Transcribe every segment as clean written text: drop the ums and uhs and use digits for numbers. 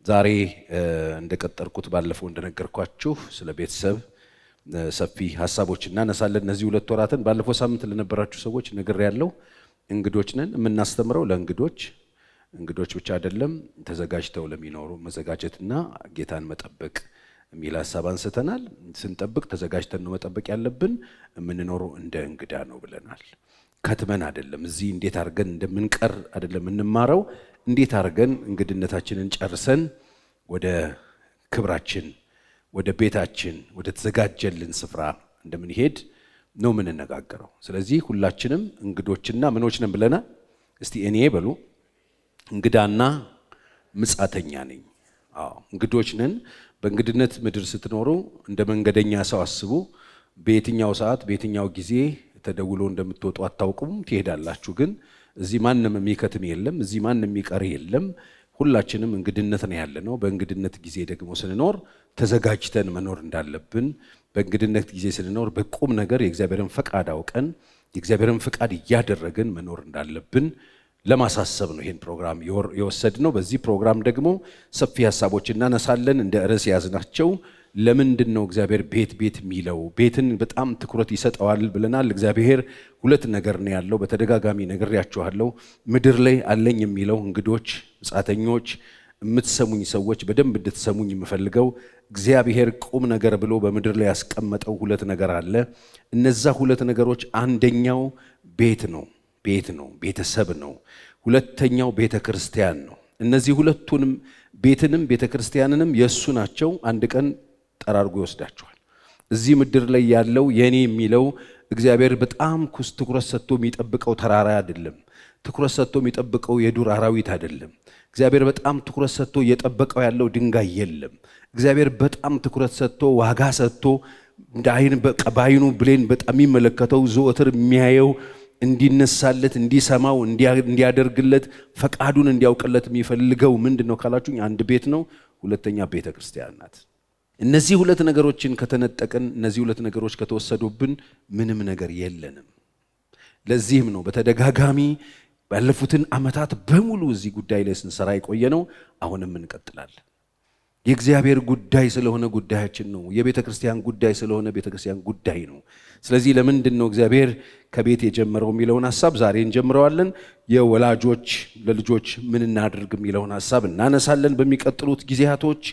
ዛሬ እንደቀጠርኩት ባለፈው እንደነገርኳችሁ ስለ ቤተሰብ ሰፊ ሐሳቦች እናነሳለን። እነዚህ ሁለት ወራትን ባለፈው ሳምንት ለነበራችሁ ሰዎች ነግሬያለሁ። እንግዶች ነን። የምናስተምረው ለእንግዶች ብቻ አይደለም፣ ተዘጋጅተው ለሚኖሩ መዘጋጀትና ጌታን መጠበቅ የሚል ሐሳብ አንስተናል። ስንጠብቅ ተዘጋጅተን ነው መጠበቅ ያለብን። የምንኖረው እንደ እንግዳ ነው ብለናል። ከትመን አይደለም፣ እዚህ እንዴት አድርገን እንደምንቀር አይደለም እንማረው፣ እንዴት አድርገን እንግድነታችንን ጨርሰን ወደ ክብራችን፣ ወደ ቤታችን፣ ወደ ተዘጋጀልን ስፍራ እንደምንሄድ ነው የምንነጋገረው። ስለዚህ ሁላችንም እንግዶችና ምኖች ነን ብለናል። እስቲ እኔ በሉ እንግዳና ምጻተኛ ነኝ። እንግዶች ነን። በእንግድነት ምድር ስትኖሩ እንደ መንገደኛ ሰው አስቡ። በየትኛው ሰዓት በየትኛው ጊዜ ተደውሎ እንደምትወጡ አታውቁም፣ ትሄዳላችሁ። ግን እዚህ ማንም የሚከትም የለም፣ እዚህ ማንም የሚቀር የለም። ሁላችንም እንግድነት ነው ያለነው። በእንግድነት ጊዜ ደግሞ ስንኖር ተዘጋጅተን መኖር እንዳለብን፣ በእንግድነት ጊዜ ስንኖር በቁም ነገር የእግዚአብሔርን ፈቃድ አውቀን የእግዚአብሔርን ፈቃድ እያደረግን መኖር እንዳለብን ለማሳሰብ ነው ይሄን ፕሮግራም የወሰድነው። በዚህ ፕሮግራም ደግሞ ሰፊ ሐሳቦች እናነሳለን። እንደ ርዕስ ያዝናቸው ለምንድን ነው እግዚአብሔር ቤት የሚለው? ቤትን በጣም ትኩረት ይሰጠዋል ብለናል። እግዚአብሔር ሁለት ነገር ነው ያለው። በተደጋጋሚ ነግሬያችኋለሁ። ምድር ላይ አለኝ የሚለው እንግዶች፣ ምጻተኞች፣ የምትሰሙኝ ሰዎች በደንብ እንድትሰሙኝ የምፈልገው እግዚአብሔር ቁም ነገር ብሎ በምድር ላይ ያስቀመጠው ሁለት ነገር አለ። እነዛ ሁለት ነገሮች አንደኛው ቤት ነው፣ ቤተሰብ ነው። ሁለተኛው ቤተ ክርስቲያን ነው። እነዚህ ሁለቱንም ቤትንም ቤተ ክርስቲያንንም የእሱ ናቸው። አንድ ቀን ጠራርጎ ይወስዳቸዋል። እዚህ ምድር ላይ ያለው የኔ የሚለው እግዚአብሔር በጣም ትኩረት ሰጥቶ የሚጠብቀው ተራራ አይደለም። ትኩረት ሰጥቶ የሚጠብቀው የዱር አራዊት አይደለም። እግዚአብሔር በጣም ትኩረት ሰጥቶ እየጠበቀው ያለው ድንጋይ የለም። እግዚአብሔር በጣም ትኩረት ሰጥቶ ዋጋ ሰጥቶ በአይኑ ብሌን በጣም የሚመለከተው ዘወትር የሚያየው እንዲነሳለት፣ እንዲሰማው፣ እንዲያደርግለት፣ ፈቃዱን እንዲያውቅለት የሚፈልገው ምንድን ነው ካላችሁኝ፣ አንድ ቤት ነው። ሁለተኛ ቤተ ክርስቲያን ናት። እነዚህ ሁለት ነገሮችን ከተነጠቅን፣ እነዚህ ሁለት ነገሮች ከተወሰዱብን ምንም ነገር የለንም። ለዚህም ነው በተደጋጋሚ ባለፉትን ዓመታት በሙሉ እዚህ ጉዳይ ላይ ስንሰራ የቆየ ነው። አሁንም እንቀጥላለን። የእግዚአብሔር ጉዳይ ስለሆነ ጉዳያችን ነው። የቤተ ክርስቲያን ጉዳይ ስለሆነ ቤተ ክርስቲያን ጉዳይ ነው። ስለዚህ ለምንድን ነው እግዚአብሔር ከቤት የጀመረው የሚለውን ሐሳብ ዛሬ እንጀምረዋለን። የወላጆች ለልጆች ምን እናድርግ የሚለውን ሐሳብ እናነሳለን። በሚቀጥሉት ጊዜያቶች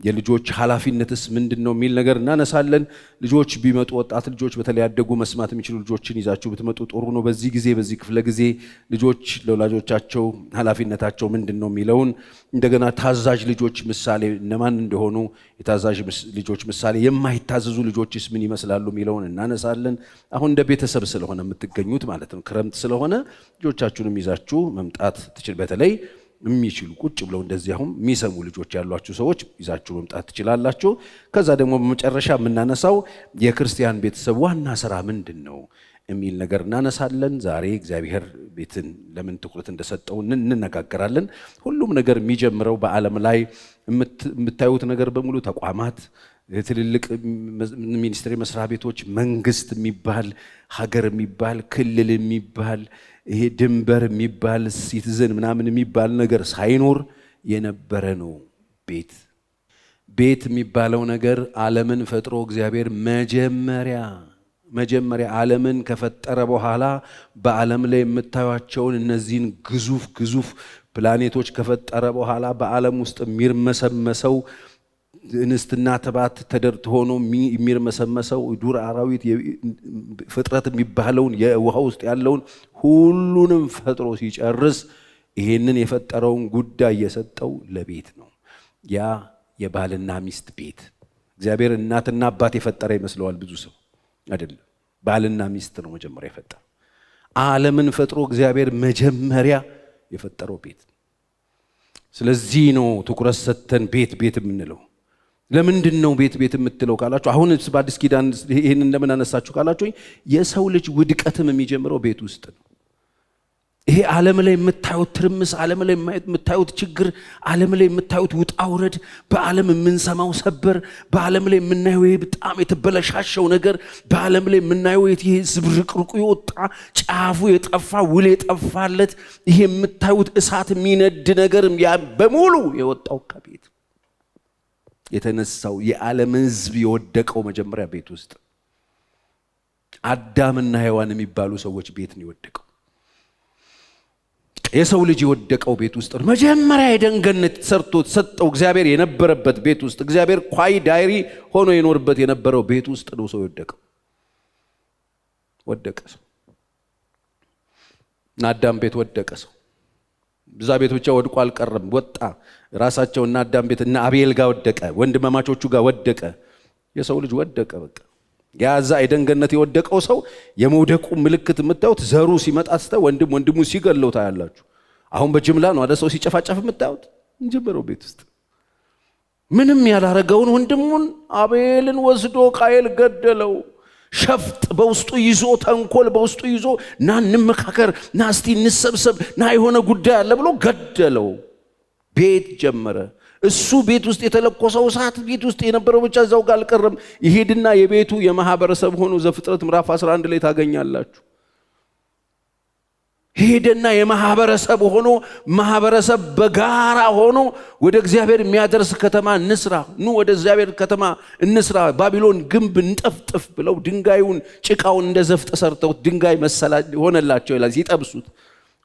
የልጆች ኃላፊነትስ ምንድን ነው የሚል ነገር እናነሳለን። ልጆች ቢመጡ፣ ወጣት ልጆች በተለይ ያደጉ መስማት የሚችሉ ልጆችን ይዛችሁ ብትመጡ ጥሩ ነው። በዚህ ጊዜ በዚህ ክፍለ ጊዜ ልጆች ለወላጆቻቸው ኃላፊነታቸው ምንድን ነው የሚለውን እንደገና ታዛዥ ልጆች ምሳሌ እነማን እንደሆኑ፣ የታዛዥ ልጆች ምሳሌ፣ የማይታዘዙ ልጆችስ ምን ይመስላሉ የሚለውን እናነሳለን። አሁን እንደ ቤተሰብ ስለሆነ የምትገኙት ማለት ነው። ክረምት ስለሆነ ልጆቻችሁንም ይዛችሁ መምጣት ትችል። በተለይ የሚችሉ ቁጭ ብለው እንደዚህ አሁን የሚሰሙ ልጆች ያሏችሁ ሰዎች ይዛችሁ መምጣት ትችላላችሁ። ከዛ ደግሞ በመጨረሻ የምናነሳው የክርስቲያን ቤተሰብ ዋና ስራ ምንድን ነው የሚል ነገር እናነሳለን። ዛሬ እግዚአብሔር ቤትን ለምን ትኩረት እንደሰጠው እንነጋገራለን። ሁሉም ነገር የሚጀምረው በዓለም ላይ የምታዩት ነገር በሙሉ ተቋማት፣ ትልልቅ ሚኒስትሪ መስሪያ ቤቶች፣ መንግስት የሚባል ሀገር የሚባል ክልል የሚባል ይሄ ድንበር የሚባል ሲቲዝን ምናምን የሚባል ነገር ሳይኖር የነበረ ነው ቤት የሚባለው ነገር። ዓለምን ፈጥሮ እግዚአብሔር መጀመሪያ ዓለምን ከፈጠረ በኋላ በዓለም ላይ የምታዩቸውን እነዚህን ግዙፍ ፕላኔቶች ከፈጠረ በኋላ በዓለም ውስጥ የሚርመሰመሰው እንስትና ተባት ተደርቶ ሆኖ የሚርመሰመሰው ዱር አራዊት ፍጥረት የሚባለውን የውሃ ውስጥ ያለውን ሁሉንም ፈጥሮ ሲጨርስ ይሄንን የፈጠረውን ጉዳይ የሰጠው ለቤት ነው። ያ የባልና ሚስት ቤት። እግዚአብሔር እናትና አባት የፈጠረ ይመስለዋል ብዙ ሰው አይደለም። ባልና ሚስት ነው መጀመሪያ የፈጠረው። ዓለምን ፈጥሮ እግዚአብሔር መጀመሪያ የፈጠረው ቤት። ስለዚህ ነው ትኩረት ሰጥተን ቤት የምንለው። ለምንድን ነው ቤት የምትለው ካላችሁ፣ አሁን በአዲስ ኪዳን ይሄን እንደምን አነሳችሁ ካላችሁ፣ የሰው ልጅ ውድቀትም የሚጀምረው ቤት ውስጥ ነው። ይሄ ዓለም ላይ የምታዩት ትርምስ፣ ዓለም ላይ የምታዩት ችግር፣ ዓለም ላይ የምታዩት ውጣ ውረድ፣ በዓለም የምንሰማው ሰበር፣ በዓለም ላይ የምናየው ይሄ በጣም የተበለሻሸው ነገር፣ በዓለም ላይ የምናየው ይሄ ዝብርቅርቁ የወጣ ጫፉ የጠፋ ውል የጠፋለት ይሄ የምታዩት እሳት የሚነድ ነገር ያ በሙሉ የወጣው ከቤት የተነሳው የዓለም ሕዝብ የወደቀው መጀመሪያ ቤት ውስጥ አዳምና ሔዋን የሚባሉ ሰዎች ቤት ነው የወደቀው። የሰው ልጅ የወደቀው ቤት ውስጥ ነው። መጀመሪያ የኤደን ገነት ሰርቶ ሰጠው እግዚአብሔር የነበረበት ቤት ውስጥ እግዚአብሔር ኳይ ዳይሪ ሆኖ የኖርበት የነበረው ቤት ውስጥ ነው ሰው የወደቀው። ወደቀ ሰው እና አዳም ቤት ወደቀ ሰው። ብዛ ቤት ብቻ ወድቆ አልቀረም፣ ወጣ። ራሳቸውና አዳም ቤት እና አቤል ጋር ወደቀ፣ ወንድማማቾቹ ጋር ወደቀ። የሰው ልጅ ወደቀ። በቃ ያዛ ኤደን ገነት የወደቀው ሰው የመውደቁ ምልክት የምታዩት ዘሩ ሲመጣ ወንድም ወንድሙ ሲገለው ታያላችሁ። አሁን በጅምላ ነው አደ ሰው ሲጨፋጨፍ የምታዩት። እንጀምረው ቤት ውስጥ ምንም ያላረገውን ወንድሙን አቤልን ወስዶ ቃየል ገደለው። ሸፍጥ በውስጡ ይዞ ተንኮል በውስጡ ይዞ ና እንመካከር፣ ና እስቲ እንሰብሰብ፣ ና የሆነ ጉዳይ አለ ብሎ ገደለው። ቤት ጀመረ። እሱ ቤት ውስጥ የተለኮሰው እሳት ቤት ውስጥ የነበረው ብቻ እዛው ጋር አልቀረም። ይሄድና የቤቱ የማህበረሰብ ሆኖ ዘፍጥረት ምዕራፍ 11 ላይ ታገኛላችሁ። ሄደና የማህበረሰብ ሆኖ ማህበረሰብ በጋራ ሆኖ ወደ እግዚአብሔር የሚያደርስ ከተማ እንስራ፣ ኑ ወደ እግዚአብሔር ከተማ እንስራ፣ ባቢሎን ግንብ እንጠፍጥፍ ብለው ድንጋዩን ጭቃውን እንደ ዘፍጥ ሰርተው ድንጋይ መሰላ ሆነላቸው ይላል። ሲጠብሱት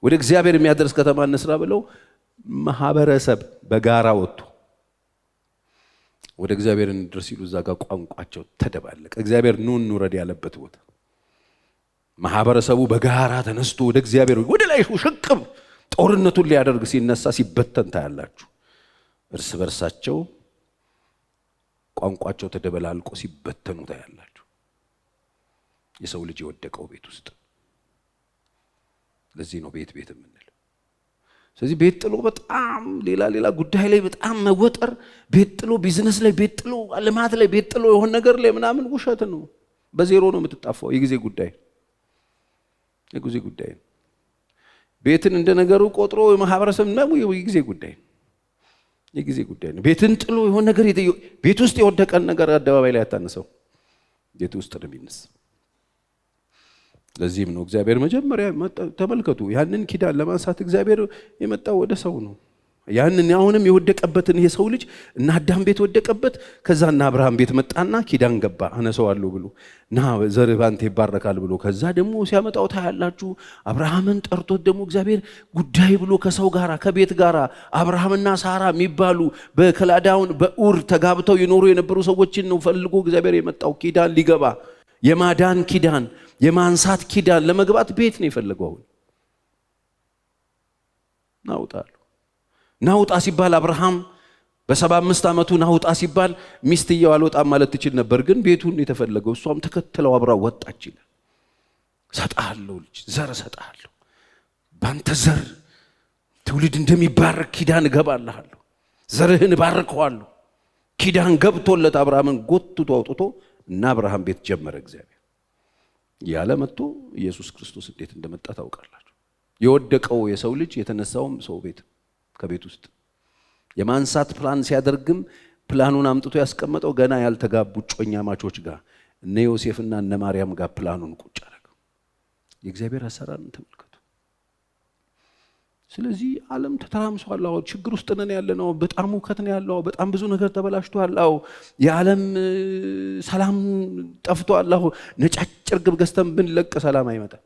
ወደ እግዚአብሔር የሚያደርስ ከተማ እንስራ ብለው ማህበረሰብ በጋራ ወጡ። ወደ እግዚአብሔር እንድረስ ሲሉ እዛ ጋር ቋንቋቸው ተደባለቀ። እግዚአብሔር ኑ እንውረድ ያለበት ቦታ ማህበረሰቡ በጋራ ተነስቶ ወደ እግዚአብሔር ወደ ላይ ሽቅብ ጦርነቱን ሊያደርግ ሲነሳ ሲበተን ታያላችሁ። እርስ በርሳቸው ቋንቋቸው ተደበላልቆ ሲበተኑ ታያላችሁ። የሰው ልጅ የወደቀው ቤት ውስጥ። ለዚህ ነው ቤት ቤት የምንለው። ስለዚህ ቤት ጥሎ በጣም ሌላ ጉዳይ ላይ በጣም መወጠር፣ ቤት ጥሎ ቢዝነስ ላይ፣ ቤት ጥሎ ልማት ላይ፣ ቤት ጥሎ የሆነ ነገር ላይ ምናምን ውሸት ነው። በዜሮ ነው የምትጣፋው። የጊዜ ጉዳይ ቤትን እንደ ነገሩ ቆጥሮ የማህበረሰብ ነው የጊዜ ጉዳይ ነው። ቤትን ጥሎ የሆነ ነገር ቤት ውስጥ የወደቀን ነገር አደባባይ ላይ ያታነሰው ቤት ውስጥ ነው የሚነስ። ለዚህም ነው እግዚአብሔር መጀመሪያ ተመልከቱ፣ ያንን ኪዳን ለማንሳት እግዚአብሔር የመጣው ወደ ሰው ነው። ያንን አሁንም የወደቀበትን የሰው ልጅ እና አዳም ቤት ወደቀበት። ከዛ እና አብርሃም ቤት መጣና ኪዳን ገባ አነሰዋለሁ ብሎ ና ዘርህ ባንተ ይባረካል ብሎ ከዛ ደግሞ ሲያመጣው ታያላችሁ። አብርሃምን ጠርቶት ደግሞ እግዚአብሔር ጉዳይ ብሎ ከሰው ጋራ ከቤት ጋራ አብርሃምና ሳራ የሚባሉ በከላዳውን በኡር ተጋብተው ይኖሩ የነበሩ ሰዎችን ነው ፈልጎ እግዚአብሔር የመጣው ኪዳን ሊገባ፣ የማዳን ኪዳን፣ የማንሳት ኪዳን ለመግባት ቤት ነው የፈለገው። አሁን ናውጣ ሲባል አብርሃም በ75 ዓመቱ ናውጣ ሲባል ሚስትየው አልወጣም ማለት ትችል ነበር፣ ግን ቤቱን የተፈለገው እሷም ተከተለው አብራ ወጣች ይላል። ሰጣለሁ ልጅ ዘር ሰጣለሁ፣ ባንተ ዘር ትውልድ እንደሚባረክ ኪዳን እገባልሃለሁ፣ ዘርህን ባርከዋለሁ። ኪዳን ገብቶለት አብርሃምን ጎትቶ አውጥቶ እና አብርሃም ቤት ጀመረ እግዚአብሔር ያለ መጥቶ ኢየሱስ ክርስቶስ እንዴት እንደመጣ ታውቃላችሁ። የወደቀው የሰው ልጅ የተነሳውም ሰው ቤት ከቤት ውስጥ የማንሳት ፕላን ሲያደርግም ፕላኑን አምጥቶ ያስቀመጠው ገና ያልተጋቡ ጮኛ ማቾች ጋር እነ ዮሴፍና እነ ማርያም ጋር ፕላኑን ቁጭ አደረገው። የእግዚአብሔር አሰራርን ተመልከቱ። ስለዚህ ዓለም ተተራምሷል። ችግር ውስጥ ነን ያለነው። በጣም ውከት ነው ያለው። በጣም ብዙ ነገር ተበላሽቷል። የዓለም ሰላም ጠፍቷል። ነጫጭ ርግብ ገዝተን ብንለቅ ሰላም አይመጣም።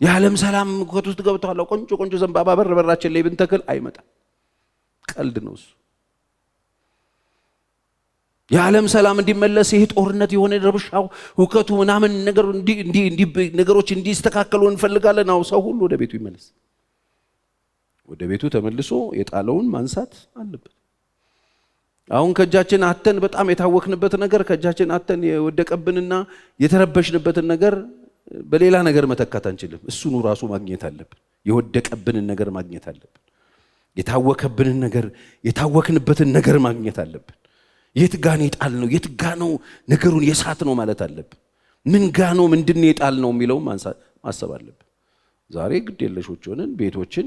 የዓለም ሰላም ውከት ውስጥ ገብቷል። ቆንጆ ዘንባባ በራችን ላይ ብንተክል አይመጣም። ቀልድ ነው እሱ። የዓለም ሰላም እንዲመለስ ይሄ ጦርነት የሆነ ረብሻው ውከቱ ምናምን ነገሮች እንዲስተካከሉ እንፈልጋለን። ሰው ሁሉ ወደ ቤቱ ይመለስ። ወደ ቤቱ ተመልሶ የጣለውን ማንሳት አለበት። አሁን ከእጃችን አተን በጣም የታወክንበት ነገር ከእጃችን አተን የወደቀብንና የተረበሽንበትን ነገር በሌላ ነገር መተካት አንችልም። እሱኑ ራሱ ማግኘት አለብን። የወደቀብንን ነገር ማግኘት አለብን። የታወከብንን ነገር የታወክንበትን ነገር ማግኘት አለብን። የት ጋ ነው የጣልነው? የት ጋ ነው ነገሩን የሳት ነው ማለት አለብን። ምን ጋ ነው ምንድን የጣል ነው የሚለው ማሰብ አለብን። ዛሬ ግድ የለሾች ሆነን ቤቶችን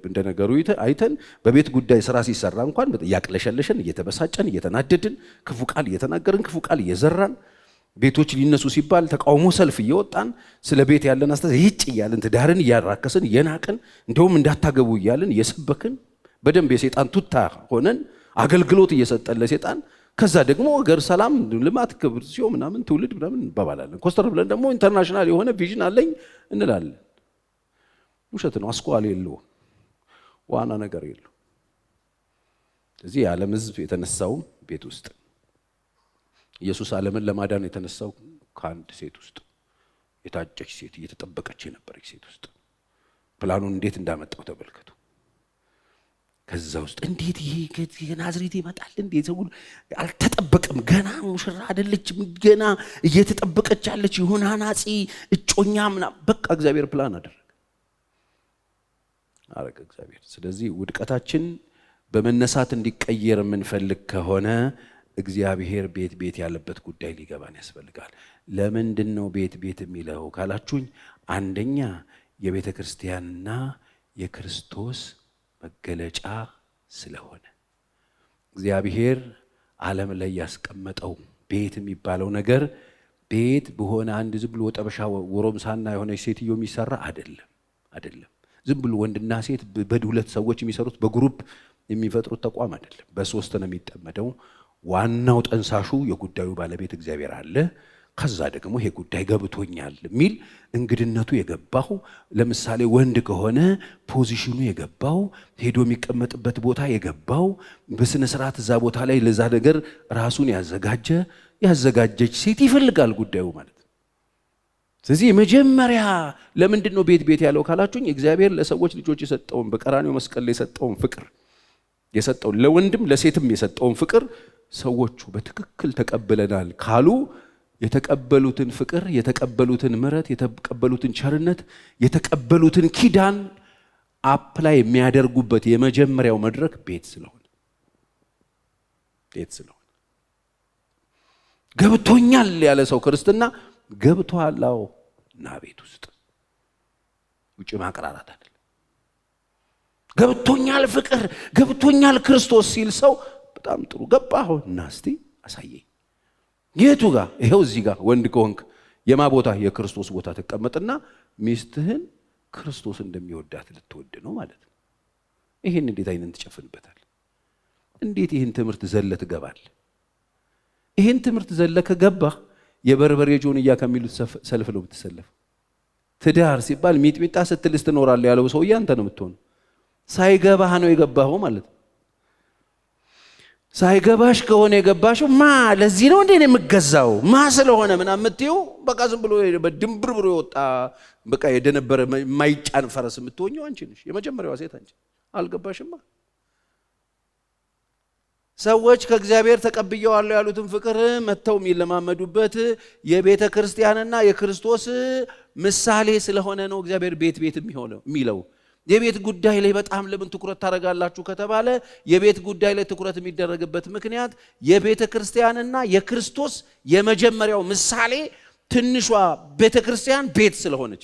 እንደ ነገሩ አይተን በቤት ጉዳይ ስራ ሲሰራ እንኳን እያቅለሸለሸን እየተበሳጨን እየተናደድን ክፉ ቃል እየተናገርን ክፉ ቃል እየዘራን ቤቶች ሊነሱ ሲባል ተቃውሞ ሰልፍ እየወጣን ስለ ቤት ያለን አስተሳሰብ ይጭ እያልን ትዳርን እያራከስን እየናቅን እንደውም እንዳታገቡ እያልን እየሰበክን በደንብ የሰይጣን ቱታ ሆነን አገልግሎት እየሰጠን ለሰይጣን ከዛ ደግሞ ሀገር ሰላም ልማት ክብር ሲሆን ምናምን ትውልድ ምናምን እንባባላለን። ኮስተር ብለን ደግሞ ኢንተርናሽናል የሆነ ቪዥን አለኝ እንላለን። ውሸት ነው። አስኳል የለውም። ዋና ነገር የለው። ስለዚህ የዓለም ሕዝብ የተነሳው ቤት ውስጥ ኢየሱስ ዓለምን ለማዳን የተነሳው ከአንድ ሴት ውስጥ የታጨች ሴት እየተጠበቀች የነበረች ሴት ውስጥ ፕላኑን እንዴት እንዳመጣው ተመልከቱ። ከዛ ውስጥ እንዴት ይሄ ናዝሬት ይመጣል? እንዴት ሰው አልተጠበቀም። ገና ሙሽራ አይደለችም። ገና እየተጠበቀች ያለች ይሁን አናጺ እጮኛ ምናምን በቃ እግዚአብሔር ፕላን አረገ እግዚአብሔር። ስለዚህ ውድቀታችን በመነሳት እንዲቀየር የምንፈልግ ከሆነ እግዚአብሔር ቤት ያለበት ጉዳይ ሊገባን ያስፈልጋል። ለምንድን ነው ቤት የሚለው ካላችሁኝ፣ አንደኛ የቤተ ክርስቲያንና የክርስቶስ መገለጫ ስለሆነ እግዚአብሔር ዓለም ላይ ያስቀመጠው ቤት የሚባለው ነገር ቤት በሆነ አንድ ዝም ብሎ ጠበሻ ወሮምሳና የሆነች ሴትዮ የሚሰራ አይደለም። ዝም ብሎ ወንድና ሴት በሁለት ሰዎች የሚሰሩት በግሩፕ የሚፈጥሩት ተቋም አይደለም። በሶስት ነው የሚጠመደው። ዋናው ጠንሳሹ የጉዳዩ ባለቤት እግዚአብሔር አለ። ከዛ ደግሞ ይሄ ጉዳይ ገብቶኛል የሚል እንግድነቱ የገባው ለምሳሌ ወንድ ከሆነ ፖዚሽኑ የገባው ሄዶ የሚቀመጥበት ቦታ የገባው በስነ ስርዓት እዛ ቦታ ላይ ለዛ ነገር ራሱን ያዘጋጀች ሴት ይፈልጋል ጉዳዩ ማለት ነው። ስለዚህ መጀመሪያ ለምንድን ነው ቤት ያለው ካላችሁኝ እግዚአብሔር ለሰዎች ልጆች የሰጠውን በቀራንዮ መስቀል ላይ የሰጠውን ፍቅር የሰጠውን ለወንድም ለሴትም የሰጠውን ፍቅር ሰዎቹ በትክክል ተቀብለናል ካሉ የተቀበሉትን ፍቅር፣ የተቀበሉትን ምሕረት፣ የተቀበሉትን ቸርነት፣ የተቀበሉትን ኪዳን አፕላይ የሚያደርጉበት የመጀመሪያው መድረክ ቤት ስለሆነ ገብቶኛል ያለ ሰው ክርስትና ገብቷል። አዎ እና ቤት ውስጥ ውጭ ማቅራራት አይደለም። ገብቶኛል ፍቅር፣ ገብቶኛል ክርስቶስ ሲል ሰው በጣም ጥሩ ገባህ እና እስቲ አሳየኝ። የቱ ጋር? ይሄው እዚህ ጋር ወንድ ከሆንክ የማ ቦታ? የክርስቶስ ቦታ ተቀመጥና ሚስትህን ክርስቶስ እንደሚወዳት ልትወድ ነው ማለት ነው። ይሄን እንዴት አይነን ትጨፍንበታል? እንዴት ይሄን ትምህርት ዘለ ትገባል? ይሄን ትምህርት ዘለ ከገባህ የበርበሬ ጆንያ ከሚሉት ሰልፍ ነው ብትሰለፍ። ትዳር ሲባል ሚጥሚጣ ስትልስ ትኖራለህ ያለው ሰውዬ አንተ ነው የምትሆነው። ሳይገባህ ነው የገባኸው ማለት ነው። ሳይገባሽ ከሆነ የገባሽው ለዚህ ነው እንዴ የምገዛው ስለሆነ ምናምን የምትይው በቃ ዝም ብሎ በድንብር ብሎ የወጣ በቃ የደነበረ የማይጫን ፈረስ የምትሆኚው አንቺ ነሽ። የመጀመሪያዋ ሴት አንቺ አልገባሽማ። ሰዎች ከእግዚአብሔር ተቀብየዋለሁ ያሉትን ፍቅር መተው የሚለማመዱበት የቤተ ክርስቲያንና የክርስቶስ ምሳሌ ስለሆነ ነው እግዚአብሔር ቤት የሚለው። የቤት ጉዳይ ላይ በጣም ለምን ትኩረት ታደርጋላችሁ ከተባለ የቤት ጉዳይ ላይ ትኩረት የሚደረግበት ምክንያት የቤተ ክርስቲያንና የክርስቶስ የመጀመሪያው ምሳሌ ትንሿ ቤተ ክርስቲያን ቤት ስለሆነች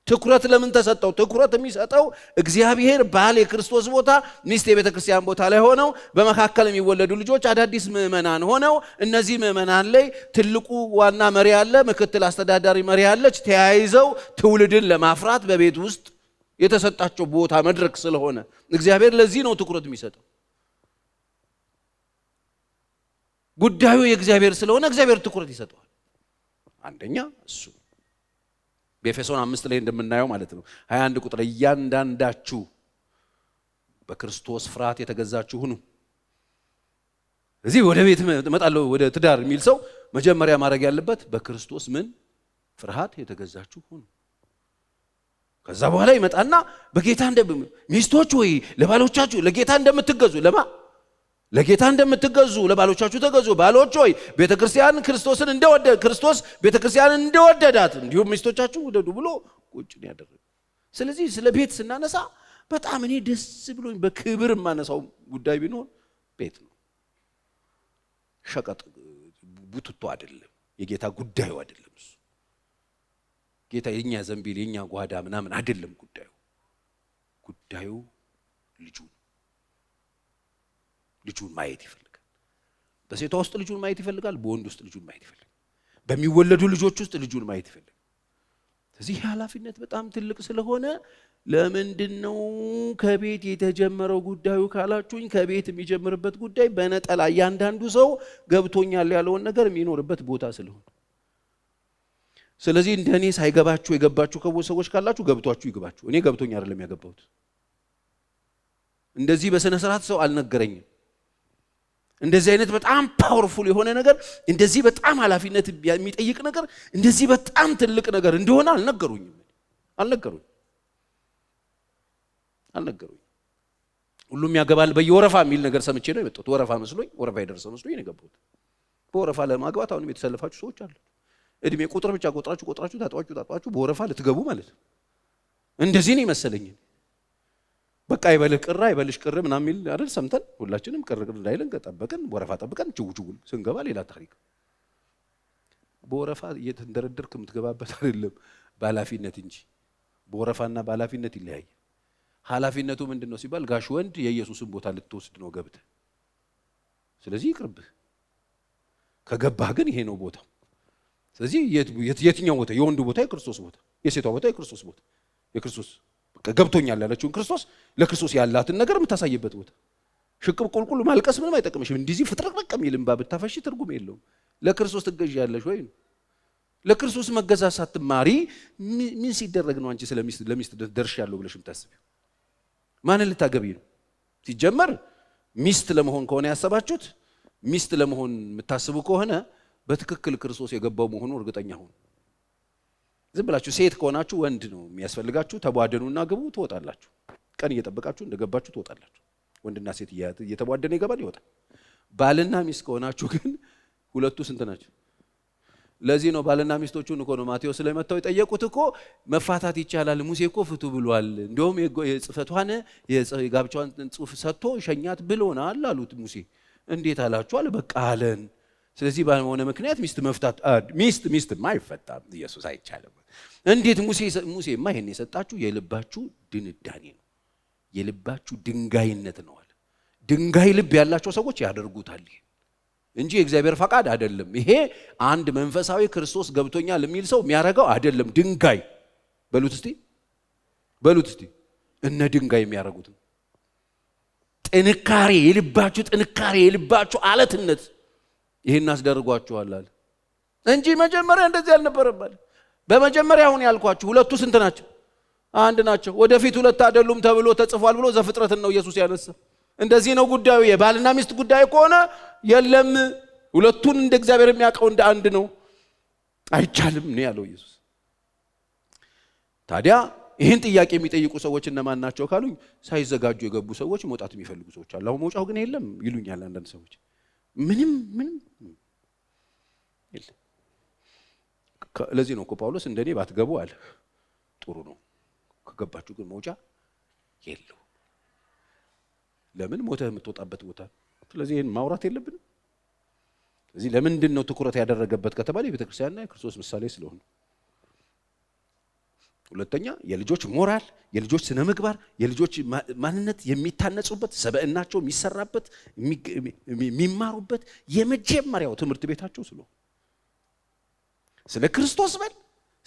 ትኩረት ለምን ተሰጠው? ትኩረት የሚሰጠው እግዚአብሔር ባል የክርስቶስ ቦታ፣ ሚስት የቤተ ክርስቲያን ቦታ ላይ ሆነው በመካከል የሚወለዱ ልጆች አዳዲስ ምዕመናን ሆነው እነዚህ ምዕመናን ላይ ትልቁ ዋና መሪ አለ፣ ምክትል አስተዳዳሪ መሪ አለች። ተያይዘው ትውልድን ለማፍራት በቤት ውስጥ የተሰጣቸው ቦታ መድረክ ስለሆነ እግዚአብሔር ለዚህ ነው ትኩረት የሚሰጠው። ጉዳዩ የእግዚአብሔር ስለሆነ እግዚአብሔር ትኩረት ይሰጠዋል። አንደኛ እሱ በኤፌሶን 5 ላይ እንደምናየው ማለት ነው 21 ቁጥር እያንዳንዳችሁ በክርስቶስ ፍርሃት የተገዛችሁ ሁኑ። እዚህ ወደ ቤት እመጣለሁ ወደ ትዳር የሚል ሰው መጀመሪያ ማድረግ ያለበት በክርስቶስ ፍርሃት የተገዛችሁ ሁኑ። ከዛ በኋላ ይመጣና በጌታ ሚስቶች ወይ ለባሎቻችሁ ለጌታ እንደምትገዙ ለጌታ እንደምትገዙ ለባሎቻችሁ ተገዙ። ባሎች ሆይ ቤተክርስቲያን ክርስቶስን ክርስቶስ ቤተክርስቲያንን እንደወደዳት እንዲሁም ሚስቶቻችሁ ውደዱ ብሎ ቁጭ ነው ያደረገው። ስለዚህ ስለ ቤት ስናነሳ በጣም እኔ ደስ ብሎኝ በክብር የማነሳው ጉዳይ ቢኖር ቤት ነው። ሸቀጥ ቡትቶ አይደለም፣ የጌታ ጉዳዩ አይደለም። እሱ ጌታ የኛ ዘንቢል የኛ ጓዳ ምናምን አይደለም ጉዳዩ ልጁን ማየት ይፈልጋል። በሴቷ ውስጥ ልጁን ማየት ይፈልጋል። በወንድ ውስጥ ልጁን ማየት ይፈልጋል። በሚወለዱ ልጆች ውስጥ ልጁን ማየት ይፈልጋል። ስለዚህ ኃላፊነት በጣም ትልቅ ስለሆነ ለምንድነው ከቤት የተጀመረው ጉዳዩ ካላችሁኝ ከቤት የሚጀምርበት ጉዳይ በነጠላ እያንዳንዱ ሰው ገብቶኛል ያለውን ነገር የሚኖርበት ቦታ ስለሆነ ስለዚህ እንደኔ ሳይገባችሁ የገባችሁ ሰዎች ካላችሁ ገብቷችሁ ይገባችሁ እኔ ገብቶኛ አይደለም ያገባሁት እንደዚህ በስነ ስርዓት ሰው አልነገረኝም እንደዚህ አይነት በጣም ፓወርፉል የሆነ ነገር እንደዚህ በጣም ኃላፊነት የሚጠይቅ ነገር እንደዚህ በጣም ትልቅ ነገር እንደሆነ አልነገሩኝ ሁሉም ያገባል በየወረፋ የሚል ነገር ሰምቼ ነው የመጣሁት ወረፋ የደረሰ መስሎኝ ነው የገባሁት በወረፋ ለማግባት አሁንም የተሰለፋችሁ ሰዎች አሉ እድሜ ቁጥር ብቻ ቆጥራችሁ ታጣችሁ በወረፋ ልትገቡ ማለት ነው እንደዚህ ነው መሰለኝ በቃ ይበልሽ ቅር ምናምን የሚል አይደል ሰምተን ሁላችንም ቅር እንዳይለን ጠበቅን ወረፋ ጠብቀን ጭውጭው ስንገባ ሌላ ታሪክ በወረፋ እየተንደረደርክ የምትገባበት አይደለም በኃላፊነት እንጂ በወረፋና በኃላፊነት ይለያያል ኃላፊነቱ ምንድነው ሲባል ጋሽ ወንድ የኢየሱስን ቦታ ልትወስድ ነው ገብተህ ስለዚህ ይቅርብህ ከገባህ ግን ይሄ ነው ቦታው ስለዚህ የትኛው ቦታ የወንዱ ቦታ የክርስቶስ ቦታ የሴቷ ቦታ የክርስቶስ ቦታ የክርስቶስ ገብቶኛል ያለችውን ክርስቶስ ለክርስቶስ ያላትን ነገር የምታሳይበት ቦታ ሽቅብ ቁልቁል ማልቀስ ምንም አይጠቅምሽም እንደዚህ ፍጥረቅረቅ የሚል እንባ ብታፈሽ ትርጉም የለውም ለክርስቶስ ትገዢያለሽ ወይ ለክርስቶስ መገዛት ሳትማሪ ምን ሲደረግ ነው አንቺ ለሚስት ደርሻለሁ ብለሽ የምታስቢው ማንን ልታገቢ ነው ሲጀመር ሚስት ለመሆን ከሆነ ያሰባችሁት ሚስት ለመሆን የምታስቡ ከሆነ በትክክል ክርስቶስ የገባው መሆኑ እርግጠኛ ሁኑ ዝም ብላችሁ ሴት ከሆናችሁ ወንድ ነው የሚያስፈልጋችሁ ተቧደኑና ግቡ ትወጣላችሁ ቀን እየጠበቃችሁ እንደገባችሁ ትወጣላችሁ ወንድና ሴት እየተቧደነ ይገባል ይወጣል ባልና ሚስት ከሆናችሁ ግን ሁለቱ ስንት ናቸው ለዚህ ነው ባልና ሚስቶቹን እኮ ነው ማቴዎስ ላይ መጣው የጠየቁት እኮ መፋታት ይቻላል ሙሴ እኮ ፍቱ ብሏል እንደውም የጽፈቷን የጋብቻዋን ጽሑፍ ሰጥቶ ሸኛት ብሎናል አሉት ሙሴ እንዴት አላችሁ አለ በቃ አለን ስለዚህ ባልሆነ ምክንያት ሚስት መፍታት ሚስት ማይፈታም ኢየሱስ አይቻለም እንዴት ሙሴማ ይሄን የሰጣችሁ የልባችሁ ድንዳኔ ነው የልባችሁ ድንጋይነት ነው አለ ድንጋይ ልብ ያላቸው ሰዎች ያደርጉታል እንጂ የእግዚአብሔር ፈቃድ አይደለም ይሄ አንድ መንፈሳዊ ክርስቶስ ገብቶኛል የሚል ሰው የሚያረጋው አይደለም ድንጋይ በሉት እስቲ እነ ድንጋይ የሚያረጉት ጥንካሬ የልባችሁ አለትነት ይሄን አስደርጓችኋል አለ እንጂ መጀመሪያ እንደዚህ አልነበረም በመጀመሪያ አሁን ያልኳችሁ ሁለቱ ስንት ናቸው አንድ ናቸው ወደፊት ሁለት አይደሉም ተብሎ ተጽፏል ብሎ ዘፍጥረትን ነው ኢየሱስ ያነሳ እንደዚህ ነው ጉዳዩ የባልና ሚስት ጉዳይ ከሆነ የለም ሁለቱን እንደ እግዚአብሔር የሚያውቀው እንደ አንድ ነው አይቻልም ነው ያለው ኢየሱስ ታዲያ ይሄን ጥያቄ የሚጠይቁ ሰዎች እነማን ናቸው ካሉኝ ሳይዘጋጁ የገቡ ሰዎች መውጣት የሚፈልጉ ሰዎች አሉ አሁን መውጫው ግን የለም ይሉኛል አንዳንድ ሰዎች ምንም የለም ለዚህ ነው እኮ ጳውሎስ እንደኔ ባትገቡ አለ ጥሩ ነው ከገባችሁ ግን መውጫ የለው ለምን ሞተህ የምትወጣበት ቦታ ስለዚህ ይሄን ማውራት የለብንም ስለዚህ ለምንድን ነው ትኩረት ያደረገበት ከተባለ የቤተክርስቲያንና የክርስቶስ ምሳሌ ስለሆነ ሁለተኛ የልጆች ሞራል የልጆች ስነ ምግባር የልጆች ማንነት የሚታነጹበት ሰበእናቸው የሚሰራበት የሚማሩበት የመጀመሪያው ትምህርት ቤታቸው ስለሆነ ስለ ክርስቶስ በል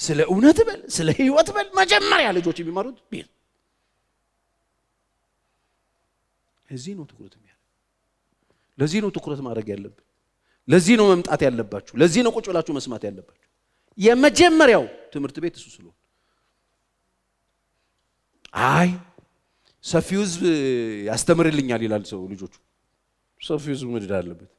ስለ እውነት በል ስለ ሕይወት በል መጀመሪያ ልጆች የሚማሩት ቤት ለዚህ ነው ትኩረት ማድረግ ያለብን ለዚህ ነው መምጣት ያለባችሁ ለዚህ ነው ቁጭ ብላችሁ መስማት ያለባችሁ የመጀመሪያው ትምህርት ቤት እሱ ስለሆነ አይ ሰፊው ሕዝብ ያስተምርልኛል ይላል ሰው ልጆቹ ሰፊው ሕዝብ ምድር አለበት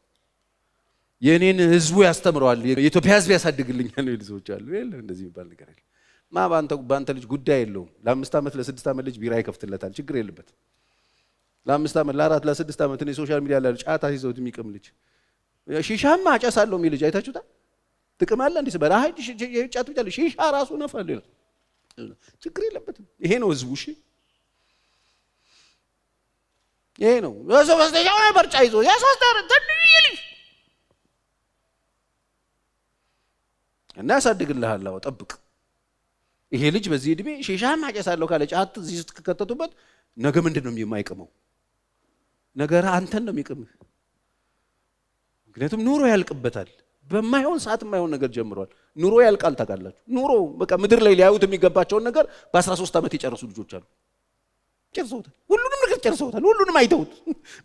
የኔን ሕዝቡ ያስተምረዋል የኢትዮጵያ ሕዝብ ያሳድግልኛል ነው ልጆች አሉ እንደዚህ የሚባል ነገር አይደለም ባንተ ልጅ ጉዳይ የለውም ለ5 ዓመት ለ6 ዓመት ልጅ ቢራ ይከፍትለታል ችግር የለበት ለ5 ዓመት ለ4 ለ6 ዓመት እኔ ሶሻል ሚዲያ ላይ ጫታ ይዘውት የሚቀም ልጅ ሺሻማ አጨሳለሁ የሚል ልጅ አይታችሁታ ጥቅም አለ እንዴ ሰበራ አይ ጫት ብቻ ሺሻ ራሱ ነፋል ይላል ችግር የለበትም ይሄ ነው ህዝቡ እሺ ይሄ ነው ለሰው በስተኛው በርጫ ይዞ ያሳስተር ትንይል እና ያሳድግልሃል አው ጠብቅ ይሄ ልጅ በዚህ እድሜ ሺሻማ አጨሳለሁ ካለ ጫት እዚህ ስትከተቱበት ነገ ምንድነው የማይቀመው ነገር አንተን ነው የሚቀምህ ምክንያቱም ኑሮ ያልቅበታል በማይሆን ሰዓት የማይሆን ነገር ጀምሯል። ኑሮ ያልቃል ታውቃላችሁ። ኑሮ በቃ ምድር ላይ ሊያዩት የሚገባቸውን ነገር በ13 ዓመት የጨረሱ ልጆች አሉ። ጨርሰውታል። ሁሉንም ነገር ጨርሰውታል። ሁሉንም አይተውት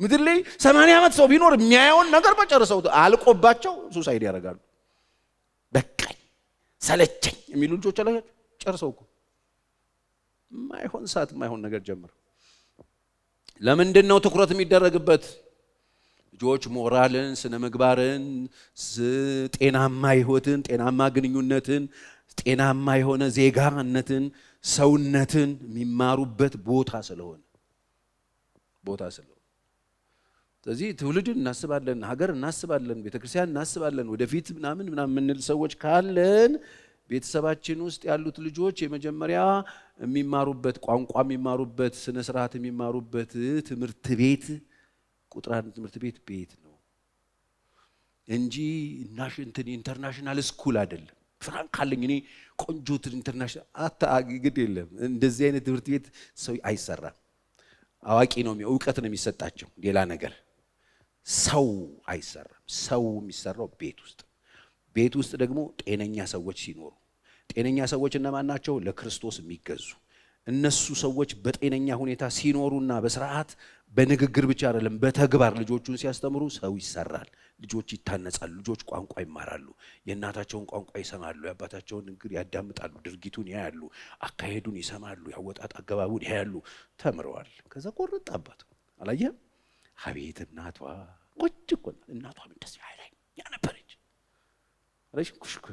ምድር ላይ 80 ዓመት ሰው ቢኖር የሚያየውን ነገር በጨርሰውታል። አልቆባቸው ሱሳይድ ያደርጋሉ። በቃኝ ሰለቸኝ የሚሉ ልጆች አላችሁ። ጨርሰው እኮ የማይሆን ሰዓት የማይሆን ነገር ጀምር። ለምንድን ነው ትኩረት የሚደረግበት? ልጆች ሞራልን፣ ስነ ምግባርን፣ ጤናማ ህይወትን፣ ጤናማ ግንኙነትን፣ ጤናማ የሆነ ዜጋነትን፣ ሰውነትን የሚማሩበት ቦታ ስለሆነ ስለዚህ ትውልድን እናስባለን፣ ሀገር እናስባለን፣ ቤተክርስቲያን እናስባለን፣ ወደፊት ምናምን የምንል ሰዎች ካለን ቤተሰባችን ውስጥ ያሉት ልጆች የመጀመሪያ የሚማሩበት ቋንቋ የሚማሩበት ስነ ስርዓት የሚማሩበት ትምህርት ቤት ቁጥር 1 ትምህርት ቤት ነው እንጂ ኢንተርናሽናል ስኩል አይደለም። ፍራንክ አለኝ እኔ ቆንጆ ኢንተርናሽናል ግድ የለም። እንደዚህ አይነት ትምህርት ቤት ሰው አይሰራም። አዋቂ ነው እውቀት ነው የሚሰጣቸው፣ ሌላ ነገር ሰው አይሰራም። ሰው የሚሰራው ቤት ውስጥ ደግሞ ጤነኛ ሰዎች ሲኖሩ። ጤነኛ ሰዎች እነማን ናቸው? ለክርስቶስ የሚገዙ እነሱ ሰዎች በጤነኛ ሁኔታ ሲኖሩና በስርዓት በንግግር ብቻ አይደለም በተግባር ልጆቹን ሲያስተምሩ ሰው ይሰራል። ልጆች ይታነጻሉ። ልጆች ቋንቋ ይማራሉ። የእናታቸውን ቋንቋ ይሰማሉ። የአባታቸውን ንግግር ያዳምጣሉ። ድርጊቱን ያያሉ። አካሄዱን ይሰማሉ። ያወጣጥ አገባቡን ያያሉ። ተምረዋል። ከዛ ቆርጥ አባት አላየህም? አቤት እናቷ ቁጭ እኮ እናቷም እንደዚህ አይለኝ ያነበረች አለሽ ኩሽኩ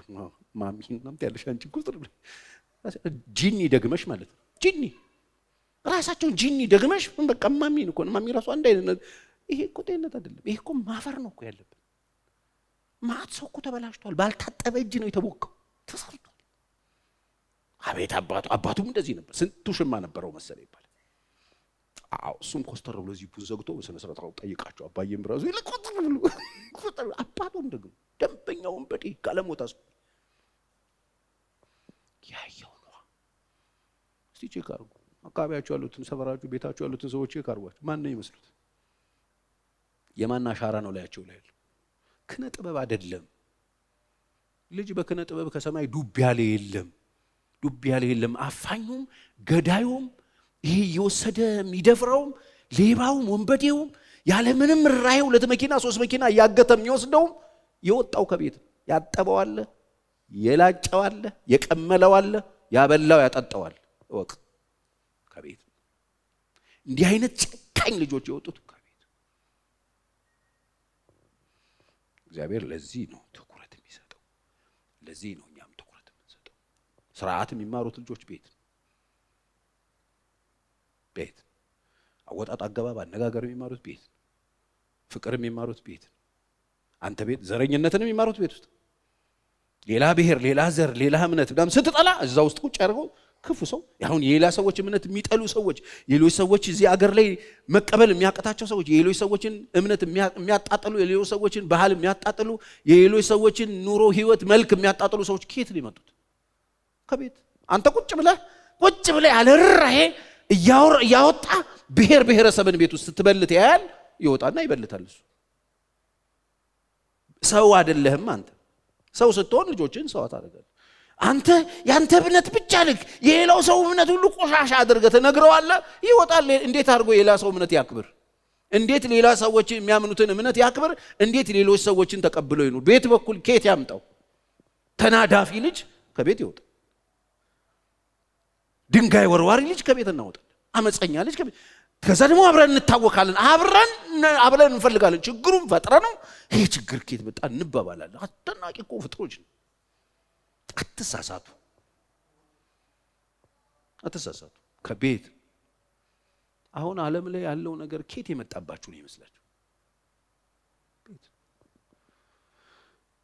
ማሚ እናንተ ያለሽ አንቺ ቁጥር ጂኒ ደግመሽ ማለት ነው። ጂኒ ራሳቸውን ጂኒ ደግመሽ በቃ ማሚ ነው እኮ ማሚ ራሱ አንድ አይነት። ይሄ እኮ ጤንነት አይደለም። ይሄ እኮ ማፈር ነው እኮ ያለበት። ማት ሰው እኮ ተበላሽቷል። ባልታጠበ እጅ ነው የተቦከው፣ ተሰርቷል። አቤት አባቱም እንደዚህ ነበር። ስንቱ ሽማ ነበረው መሰለ ይባላል። እሱም ኮስተር ብሎ ዚፑን ዘግቶ በስነ ስርዓት ጠይቃቸው አባዬም ብራዙ ይልቆጥር ብሎ አባቱም ደግሞ ደንበኛውን በዴ ጋለሞታ ሰው ያየው ነው። እስቲ ቼክ አድርጉ። አካባቢያችሁ ያሉትን ሰፈራችሁ፣ ቤታችሁ ያሉትን ሰዎች ቼክ አድርጓቸው። ማን ነው ይመስሉት? የማን አሻራ ነው ላያቸው ላይ ያለው? ክነ ጥበብ አይደለም። ልጅ በክነ ጥበብ ከሰማይ ዱብ ያለ የለም። አፋኙም ገዳዩም ይሄ እየወሰደ የሚደፍረውም ሌባውም ወንበዴውም ያለ ምንም ራዩ 2 መኪና 3 መኪና እያገተ የሚወስደውም የወጣው ከቤት ያጠበው አለ፣ የላጨው አለ፣ የቀመለው አለ፣ ያበላው ያጠጣዋል። ወቅ ከቤት እንዲህ አይነት ጨካኝ ልጆች የወጡት ከቤት። እግዚአብሔር ለዚህ ነው ትኩረት የሚሰጠው። ለዚህ ነው እኛም ትኩረት የምንሰጠው። ስርዓት የሚማሩት ልጆች ቤት አወጣጥ አገባብ አነጋገር የሚማሩት ቤት፣ ፍቅር የሚማሩት ቤት፣ አንተ ቤት ዘረኝነትን የሚማሩት ቤት ውስጥ ሌላ ብሔር፣ ሌላ ዘር፣ ሌላ እምነት ምናምን ስትጠላ እዛ ውስጥ ቁጭ ያደርገው ክፉ ሰው። አሁን የሌላ ሰዎች እምነት የሚጠሉ ሰዎች፣ የሌሎች ሰዎች እዚህ አገር ላይ መቀበል የሚያቀታቸው ሰዎች፣ የሌሎች ሰዎችን እምነት የሚያጣጥሉ፣ የሌሎች ሰዎችን ባህል የሚያጣጥሉ፣ የሌሎች ሰዎችን ኑሮ ህይወት መልክ የሚያጣጥሉ ሰዎች ከየት ነው የመጡት? ከቤት። አንተ ቁጭ ብለህ ያለራሄ እያወጣ ብሔር ብሔረሰብን ቤት ውስጥ ስትበልት ያያል። ይወጣና ይበልታል። እሱ ሰው አይደለህም። አንተ ሰው ስትሆን ልጆችን ሰው አታደርጋለህ። አንተ ያንተ እምነት ብቻ ልክ የሌላው ሰው እምነት ሁሉ ቆሻሻ አድርገህ ትነግረዋለህ። ይወጣል። እንዴት አድርጎ የሌላ ሰው እምነት ያክብር? እንዴት ሌላ ሰዎች የሚያምኑትን እምነት ያክብር? እንዴት ሌሎች ሰዎችን ተቀብሎ ይኑር? ቤት በኩል ኬት ያምጣው? ተናዳፊ ልጅ ከቤት ይወጣል። ድንጋይ ወርዋሪ ልጅ ከቤት እናወጣለን። አመፀኛ ልጅ ከቤት። ከዛ ደግሞ አብረን እንታወካለን፣ አብረን እንፈልጋለን። ችግሩን ፈጥረ ነው ይሄ ችግር ኬት መጣ እንባባላለን። አስደናቂ እኮ ፍጥሮች ነው። አትሳሳቱ። ከቤት አሁን ዓለም ላይ ያለው ነገር ኬት የመጣባችሁ ነው ይመስላችሁ?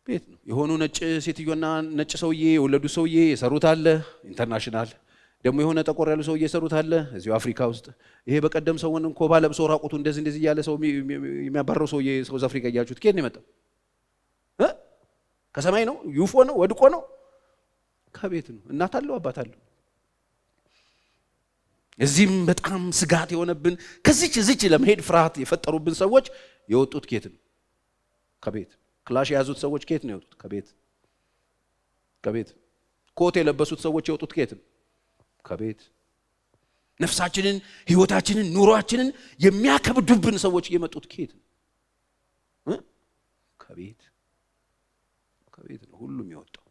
ቤት ነው። የሆኑ ነጭ ሴትዮና ነጭ ሰውዬ የወለዱ ሰውዬ የሰሩት አለ ኢንተርናሽናል። ደግሞ የሆነ ጠቆር ያሉ ሰውዬ የሰሩት አለ እዚሁ አፍሪካ ውስጥ። ይሄ በቀደም ሰውን ኮባ ለብሶ ራቁቱ እንደዚህ ያለ ሰው የሚያባረው ሰውዬ ሳውዝ አፍሪካ እያያችሁት ኬት ነው የመጣው? ከሰማይ ነው? ዩፎ ነው? ወድቆ ነው? ከቤት ነው። እናት አለው አባት አለው። እዚህም በጣም ስጋት የሆነብን ከዚች ለመሄድ ፍርሃት የፈጠሩብን ሰዎች የወጡት ኬት ነው? ከቤት። ክላሽ የያዙት ሰዎች ከየት ነው የወጡት? ከቤት። ኮት የለበሱት ሰዎች የወጡት ከየት? ከቤት። ነፍሳችንን፣ ህይወታችንን፣ ኑሯችንን የሚያከብዱብን ሰዎች የመጡት ከየት ነው? ከቤት ነው ሁሉም የወጣው።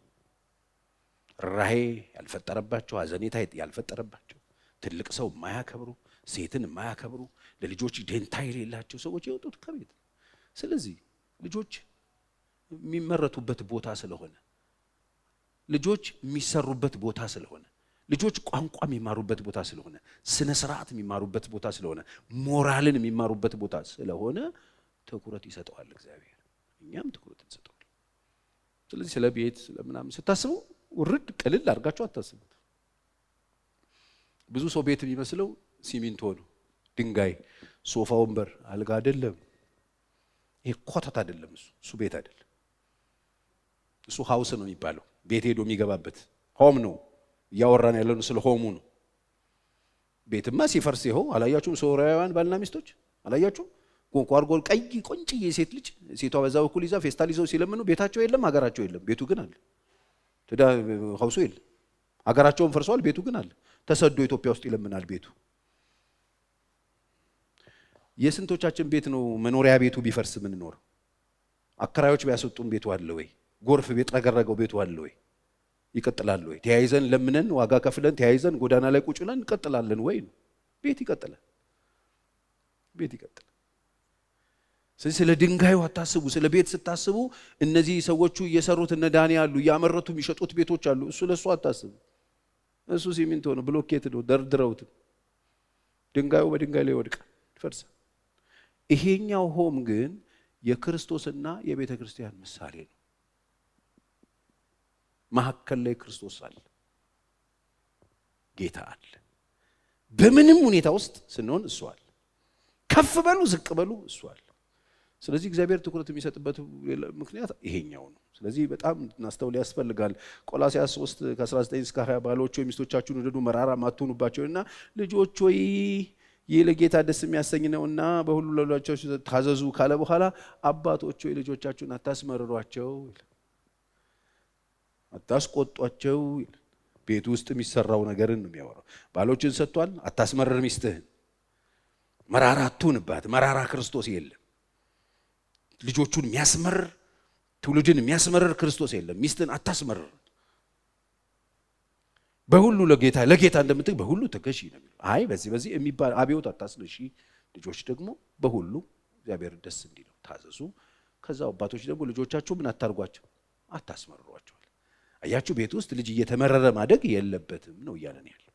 ራሄ ያልፈጠረባቸው፣ ሐዘኔታ ያልፈጠረባቸው፣ ትልቅ ሰው የማያከብሩ፣ ሴትን የማያከብሩ፣ ለልጆች ደንታ የሌላቸው ሰዎች የወጡት ከቤት። ስለዚህ ልጆች የሚመረቱበት ቦታ ስለሆነ፣ ልጆች የሚሰሩበት ቦታ ስለሆነ፣ ልጆች ቋንቋ የሚማሩበት ቦታ ስለሆነ፣ ስነ ስርዓት የሚማሩበት ቦታ ስለሆነ፣ ሞራልን የሚማሩበት ቦታ ስለሆነ ትኩረት ይሰጠዋል እግዚአብሔር። እኛም ትኩረት እንሰጠዋል። ስለዚህ ስለ ቤት ስለምናምን ስታስቡ ውርድ ቅልል አድርጋችሁ አታስቡት። ብዙ ሰው ቤት የሚመስለው ሲሚንቶ ነው፣ ድንጋይ፣ ሶፋ፣ ወንበር፣ አልጋ አይደለም። ይሄ ኮተት አይደለም። እሱ ቤት አይደለም። እሱ ሃውስ ነው የሚባለው። ቤት ሄዶ የሚገባበት ሆም ነው። እያወራን ያለነው ስለ ሆሙ ነው። ቤትማ ሲፈርስ ይኸው አላያችሁም? ሶርያውያን ባልና ሚስቶች አላያችሁም? ቋርጎል ቀይ ቆንጭዬ ሴት ልጅ ሴቷ በዛ በኩል ይዛ ፌስታል ይዘው ሲለምኑ ቤታቸው የለም፣ ሀገራቸው የለም። ቤቱ ግን አለ። ትዳ ሃውሱ የለም፣ ሀገራቸውን ፈርሷል። ቤቱ ግን አለ። ተሰዶ ኢትዮጵያ ውስጥ ይለምናል ቤቱ። የስንቶቻችን ቤት ነው መኖሪያ ቤቱ ቢፈርስ ምን ኖር? አከራዮች ቢያስወጡን ቤቱ አለ ወይ? ጎርፍ ቤት ረገረገው ቤቱ አለ ወይ? ይቀጥላል ወይ? ተያይዘን ለምነን ዋጋ ከፍለን ተያይዘን ጎዳና ላይ ቁጭ ብለን እንቀጥላለን ወይ? ነው ቤት ይቀጥላል። ቤት ይቀጥላል። ስለዚህ ስለ ድንጋዩ አታስቡ። ስለ ቤት ስታስቡ እነዚህ ሰዎቹ እየሰሩት እነ ዳኒ ያሉ እያመረቱ የሚሸጡት ቤቶች አሉ። እሱ ለሱ አታስቡ። እሱ ሲሚንቶ ነው፣ ብሎኬት ነው፣ ደርድረውት ድንጋዩ በድንጋይ ላይ ይወድቃል፣ ይፈርሳል። ይሄኛው ሆም ግን የክርስቶስና የቤተ ክርስቲያን ምሳሌ ነው። መሀከል ላይ ክርስቶስ አለ፣ ጌታ አለ። በምንም ሁኔታ ውስጥ ስንሆን እሱ አለ። ከፍ በሉ ዝቅ በሉ እሱ አለ። ስለዚህ እግዚአብሔር ትኩረት የሚሰጥበት ምክንያት ይሄኛው ነው። ስለዚህ በጣም እናስተውል ያስፈልጋል። ቆላስይስ 3 ከ19 እስከ 20 ባሎች ሆይ ሚስቶቻችሁን ውደዱ፣ መራራ አትሁኑባቸውና፣ ልጆች ሆይ ይህ ለጌታ ደስ የሚያሰኝ ነውና በሁሉ ለወላጆቻችሁ ታዘዙ ካለ በኋላ አባቶች ሆይ ልጆቻችሁን አታስመርሯቸው፣ አታስቆጧቸው። ቤት ውስጥ የሚሰራው ነገርን ነው የሚያወራው። ባሎችን ሰጥቷል። አታስመርር ሚስትህን፣ መራራ አትሁንባት። መራራ ክርስቶስ የለም። ልጆቹን የሚያስመርር ትውልድን የሚያስመርር ክርስቶስ የለም። ሚስትን አታስመርር። በሁሉ ለጌታ እንደምትግ በሁሉ ተገዢ ነው የሚለው። አይ በዚህ የሚባል አብዮት አታስነሺ። ልጆች ደግሞ በሁሉ እግዚአብሔር ደስ እንዲለው ታዘዙ። ከዛ አባቶች ደግሞ ልጆቻችሁ ምን አታርጓቸው? አታስመርሯቸው። አያችሁ፣ ቤት ውስጥ ልጅ እየተመረረ ማደግ የለበትም ነው እያለን ያለው፣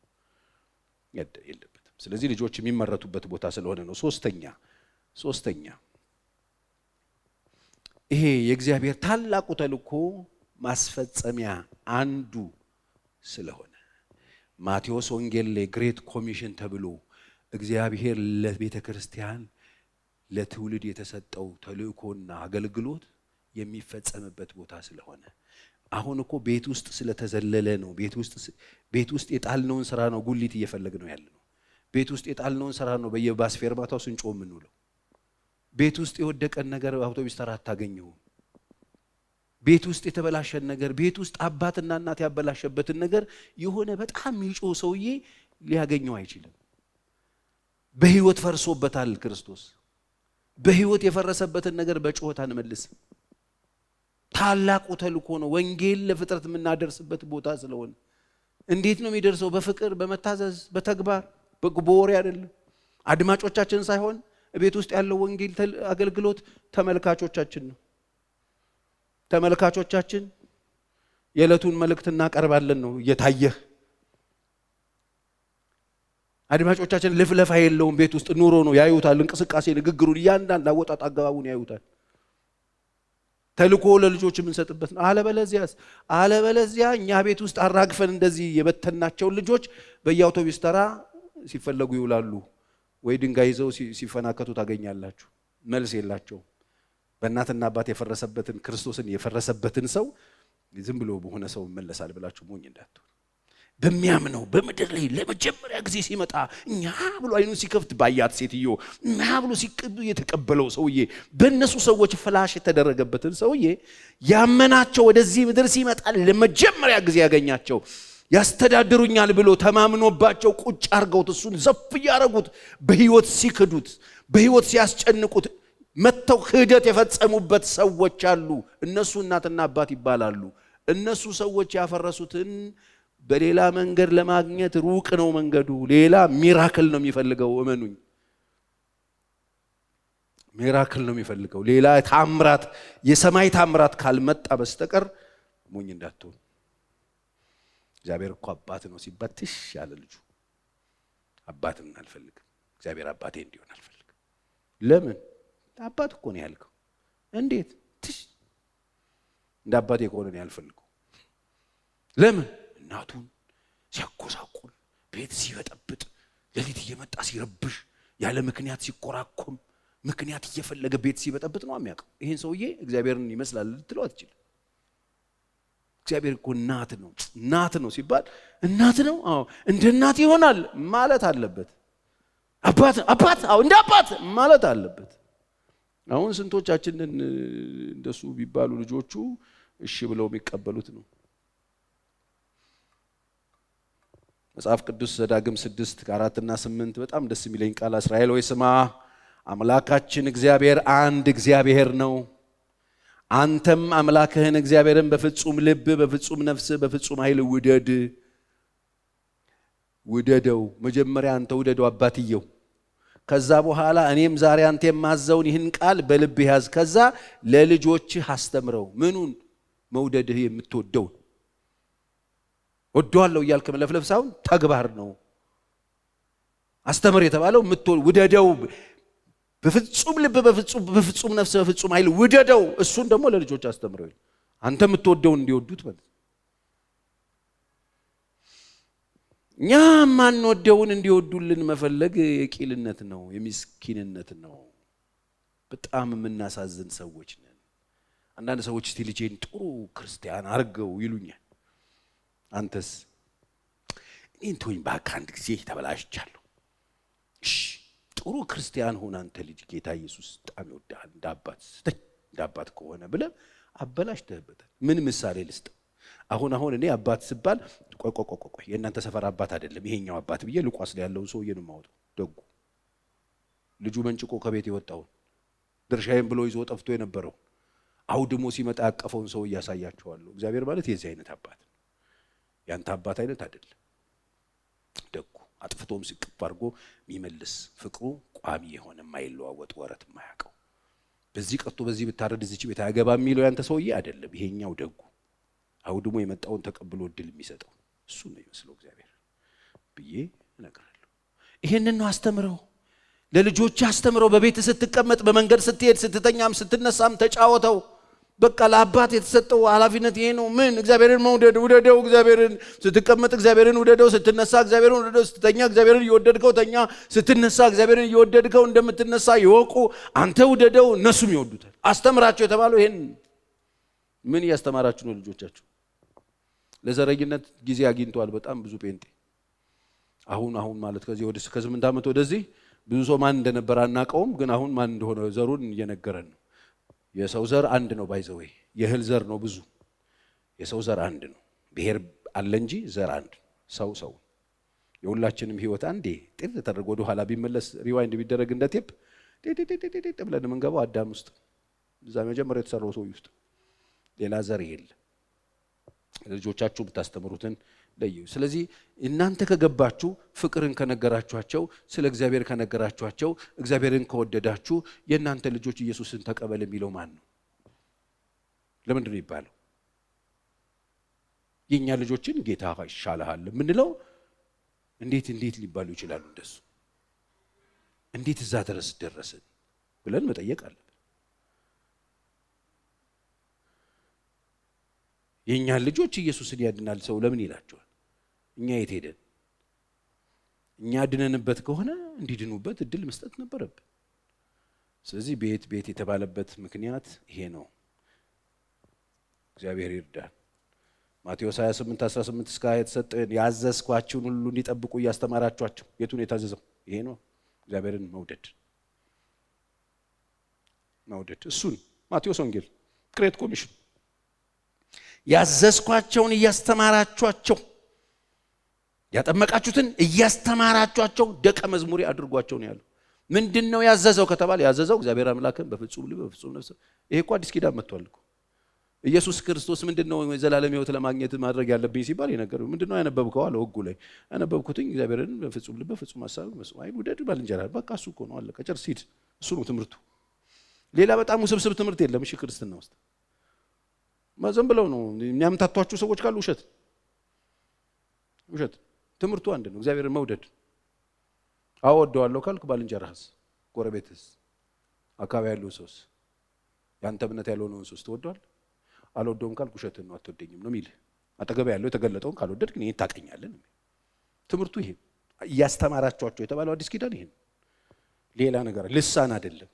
የለበትም። ስለዚህ ልጆች የሚመረቱበት ቦታ ስለሆነ ነው። ሶስተኛ ይሄ የእግዚአብሔር ታላቁ ተልእኮ ማስፈጸሚያ አንዱ ስለሆነ ማቴዎስ ወንጌል ላይ ግሬት ኮሚሽን ተብሎ እግዚአብሔር ለቤተ ክርስቲያን ለትውልድ የተሰጠው ተልእኮና አገልግሎት የሚፈጸምበት ቦታ ስለሆነ አሁን እኮ ቤት ውስጥ ስለተዘለለ ነው። ቤት ውስጥ የጣልነውን ስራ ነው ጉሊት እየፈለግ ነው ያለ ነው። ቤት ውስጥ የጣልነውን ስራ ነው በየባስ ፌርማታው ስንጮ የምንውለው። ቤት ውስጥ የወደቀን ነገር አውቶቡስ ተራ አታገኘውም። ቤት ውስጥ የተበላሸን ነገር፣ ቤት ውስጥ አባትና እናት ያበላሸበትን ነገር የሆነ በጣም የሚጮህ ሰውዬ ሊያገኘው አይችልም። በህይወት ፈርሶበታል ክርስቶስ። በህይወት የፈረሰበትን ነገር በጩኸት አንመልስም። ታላቁ ተልእኮ ነው። ወንጌል ለፍጥረት የምናደርስበት ቦታ ስለሆነ እንዴት ነው የሚደርሰው? በፍቅር፣ በመታዘዝ፣ በተግባር፣ በወሬ አይደለም። አድማጮቻችን ሳይሆን ቤት ውስጥ ያለው ወንጌል አገልግሎት ተመልካቾቻችን ነው። ተመልካቾቻችን የዕለቱን መልእክት እናቀርባለን ነው እየታየህ። አድማጮቻችን ልፍለፋ የለውም። ቤት ውስጥ ኑሮ ነው ያዩታል። እንቅስቃሴ፣ ንግግሩን፣ እያንዳንዱ አወጣጥ አገባቡን ያዩታል። ተልእኮ ለልጆች የምንሰጥበት ነው። አለበለዚያ እኛ ቤት ውስጥ አራግፈን እንደዚህ የበተናቸውን ልጆች በየአውቶቡስ ተራ ሲፈለጉ ይውላሉ። ወይ ድንጋይ ይዘው ሲፈናከቱ ታገኛላችሁ። መልስ የላቸውም። በእናትና አባት የፈረሰበትን ክርስቶስን የፈረሰበትን ሰው ዝም ብሎ በሆነ ሰው መለሳል ብላችሁ ሞኝ እንዳትሆኑ። በሚያምነው በምድር ላይ ለመጀመሪያ ጊዜ ሲመጣ እኛ ብሎ አይኑን ሲከፍት ባያት ሴትዮ እኛ ብሎ ሲቀበል የተቀበለው ሰውዬ በእነሱ ሰዎች ፍላሽ የተደረገበትን ሰውዬ ያመናቸው ወደዚህ ምድር ሲመጣ ለመጀመሪያ ጊዜ ያገኛቸው ያስተዳድሩኛል ብሎ ተማምኖባቸው ቁጭ አርገውት እሱን ዘፍ ያረጉት በህይወት ሲክዱት በህይወት ሲያስጨንቁት መተው ክህደት የፈጸሙበት ሰዎች አሉ። እነሱ እናትና አባት ይባላሉ። እነሱ ሰዎች ያፈረሱትን በሌላ መንገድ ለማግኘት ሩቅ ነው መንገዱ። ሌላ ሚራክል ነው የሚፈልገው። እመኑኝ፣ ሚራክል ነው የሚፈልገው። ሌላ ታምራት የሰማይ ታምራት ካልመጣ በስተቀር ሞኝ እንዳትሆን። እግዚአብሔር እኮ አባት ነው ሲባል ትሽ ያለ ልጁ አባትን አልፈልግም፣ እግዚአብሔር አባቴ እንዲሆን አልፈልግም። ለምን? አባት እኮ ነው ያልከው። እንዴት ትሽ እንደ አባቴ ከሆነ ነው ያልፈልገው። ለምን? እናቱን ሲያቆሳቁል፣ ቤት ሲበጠብጥ፣ ሌሊት እየመጣ ሲረብሽ፣ ያለ ምክንያት ሲቆራኮም፣ ምክንያት እየፈለገ ቤት ሲበጠብጥ ነው የሚያውቀው። ይሄን ሰውዬ እግዚአብሔርን ይመስላል ልትለው አትችልም። እግዚአብሔር እኮ እናት ነው። እናት ነው ሲባል እናት ነው፣ አዎ እንደ እናት ይሆናል ማለት አለበት። አባት አባት፣ አዎ እንደ አባት ማለት አለበት። አሁን ስንቶቻችንን እንደሱ ቢባሉ ልጆቹ እሺ ብለው የሚቀበሉት ነው? መጽሐፍ ቅዱስ ዘዳግም 6:4 እና 8 በጣም ደስ የሚለኝ ቃል እስራኤል ሆይ ስማ፣ አምላካችን እግዚአብሔር አንድ እግዚአብሔር ነው። አንተም አምላክህን እግዚአብሔርን በፍጹም ልብ፣ በፍጹም ነፍስ፣ በፍጹም ኃይል ውደደው። መጀመሪያ አንተ ውደደው አባትየው። ከዛ በኋላ እኔም ዛሬ አንተ የማዘውን ይህን ቃል በልብህ ያዝ። ከዛ ለልጆችህ አስተምረው። ምኑን? መውደድህ የምትወደው ወደዋለሁ እያልክ መለፍለፍ ሳይሆን ተግባር ነው። አስተምር የተባለው ውደደው፣ በፍጹም ልብ፣ በፍጹም ነፍስ፣ በፍጹም ኃይል ውደደው። እሱን ደግሞ ለልጆች አስተምረው። አንተ የምትወደውን እንዲወዱት ማለት። እኛ ማንወደውን እንዲወዱልን መፈለግ የቂልነት ነው፣ የሚስኪንነት ነው። በጣም የምናሳዝን ሰዎች ነን። አንዳንድ ሰዎች እስቲ ልጄን ጥሩ ክርስቲያን አርገው ይሉኛል። አንተስ? እኔን ተወኝ እባክህ፣ አንድ ጊዜ ተበላሽቻለሁ። እሺ ጥሩ ክርስቲያን ሆነ አንተ ልጅ፣ ጌታ ኢየሱስ በጣም ይወዳል እንደ አባት ከሆነ ብለህ አበላሽተህበታል። ምን ምሳሌ ልስጥ? አሁን እኔ አባት ስባል ቆይ የእናንተ ሰፈር አባት አይደለም ይሄኛው አባት ብዬ ልቋስ ላይ ያለውን ሰውዬ ነው የማወጣው። ደጉ ልጁ መንጭቆ ከቤት የወጣውን ድርሻዬን ብሎ ይዞ ጠፍቶ የነበረው አውድሞ ሲመጣ ያቀፈውን ሰው እያሳያቸዋለሁ። እግዚአብሔር ማለት የዚህ አይነት አባት ነው። ያንተ አባት አይነት አይደለም። ደጉ አጥፍቶም ሲቅፍ አድርጎ የሚመልስ ፍቅሩ ቋሚ የሆነ የማይለዋወጥ ወረት የማያውቀው በዚህ ቀጥቶ በዚህ ብታረድ እዚች ቤት አያገባ የሚለው ያንተ ሰውዬ አይደለም። ይሄኛው ደጉ አውድሞ የመጣውን ተቀብሎ እድል የሚሰጠው እሱ ነው ይመስለው እግዚአብሔር ብዬ እነግራለሁ። ይሄንን ነው አስተምረው፣ ለልጆች አስተምረው። በቤት ስትቀመጥ፣ በመንገድ ስትሄድ፣ ስትተኛም ስትነሳም ተጫወተው። በቃ ለአባት የተሰጠው ኃላፊነት ይሄ ነው። ምን? እግዚአብሔርን መውደድ። ውደደው እግዚአብሔርን። ስትቀመጥ እግዚአብሔርን ውደደው፣ ስትነሳ እግዚአብሔርን ውደደው፣ ስትተኛ እግዚአብሔርን እየወደድከው ተኛ፣ ስትነሳ እግዚአብሔርን እየወደድከው እንደምትነሳ ይወቁ። አንተ ውደደው፣ እነሱም ይወዱታል። አስተምራቸው የተባለው ይሄን። ምን እያስተማራችሁ ነው ልጆቻችሁ? ለዘረኝነት ጊዜ አግኝቷል በጣም ብዙ ጴንጤ። አሁን ማለት ከ8 ዓመት ወደዚህ ብዙ ሰው ማን እንደነበር አናውቀውም፣ ግን አሁን ማን እንደሆነ ዘሩን እየነገረን ነው። የሰው ዘር አንድ ነው። ባይዘው የእህል ዘር ነው ብዙ። የሰው ዘር አንድ ነው። ብሔር አለ እንጂ ዘር አንድ ነው። ሰው የሁላችንም ህይወት አንዴ ጥር ተደርጎ ወደ ኋላ ቢመለስ ሪዋይንድ ቢደረግ እንደ ቴፕ ብለን የምንገባው አዳም ውስጥ እዛ መጀመሪያ የተሰራው ሰው ውስጥ ሌላ ዘር የለም። ልጆቻችሁ ብታስተምሩትን ለዩ። ስለዚህ እናንተ ከገባችሁ፣ ፍቅርን ከነገራችኋቸው፣ ስለ እግዚአብሔር ከነገራችኋቸው፣ እግዚአብሔርን ከወደዳችሁ የእናንተ ልጆች ኢየሱስን ተቀበል የሚለው ማን ነው? ለምንድን ነው ይባለው? የኛ ልጆችን ጌታ ይሻልሃል የምንለው እንዴት ሊባሉ ይችላሉ? እንደሱ እንዴት እዛ ድረስ ደረስን ብለን መጠየቅ አለብን። የኛ ልጆች ኢየሱስን ያድናል ሰው ለምን ይላቸዋል? እኛ የት ሄደን? እኛ ድነንበት ከሆነ እንዲድኑበት እድል መስጠት ነበረብን። ስለዚህ ቤት የተባለበት ምክንያት ይሄ ነው። እግዚአብሔር ይርዳን። ማቴዎስ 28:18 እስከ 20 የተሰጠን ያዘዝኳችሁን ሁሉ እንዲጠብቁ እያስተማራችኋቸው። የቱን የታዘዘው? ይሄ ነው። እግዚአብሔርን መውደድ እሱን ማቴዎስ ወንጌል ግሬት ኮሚሽን ያዘዝኳቸውን እያስተማራችኋቸው ያጠመቃችሁትን እያስተማራችኋቸው ደቀ መዝሙሬ አድርጓቸው ነው ያለው። ምንድነው ያዘዘው ከተባለ ያዘዘው እግዚአብሔር አምላክን በፍጹም ልብ በፍጹም ነፍስ። ይሄ እኮ አዲስ ኪዳን መጥቷል እኮ። ኢየሱስ ክርስቶስ ምንድነው የዘላለም ሕይወት ለማግኘት ማድረግ ያለብኝ ሲባል የነገረው ምንድነው? ያነበብከው አለ ወጉ ላይ ያነበብኩትኝ እግዚአብሔርን በፍጹም ልብ በፍጹም ሐሳብ መስዋዕት ውደድ ባልንጀራ። በቃ እሱ እኮ ነው አለቀ ጨርስ ሂድ። እሱ ነው ትምህርቱ። ሌላ በጣም ውስብስብ ትምህርት የለም። እሺ ክርስትና ውስጥ ማዘን ብለው ነው የሚያምታቷችሁ ሰዎች ካሉ ውሸት። ትምህርቱ አንድ ነው፣ እግዚአብሔርን መውደድ። አወደዋለሁ ካልክ ባልንጀራህስ፣ ጎረቤትስ፣ አካባቢ ያለው ሰውስ፣ ያንተ እምነት ያልሆነውን ሰውስ ትወደዋለህ? አልወደውም ካልክ ውሸትን ነው፣ አትወደኝም ነው የሚልህ። አጠገብ ያለው የተገለጠውን ካልወደድክ እኔን ታቀኛለህ። ትምህርቱ ይሄ እያስተማራችኋቸው የተባለው አዲስ ኪዳን ይሄ ነው። ሌላ ነገር ልሳን አይደለም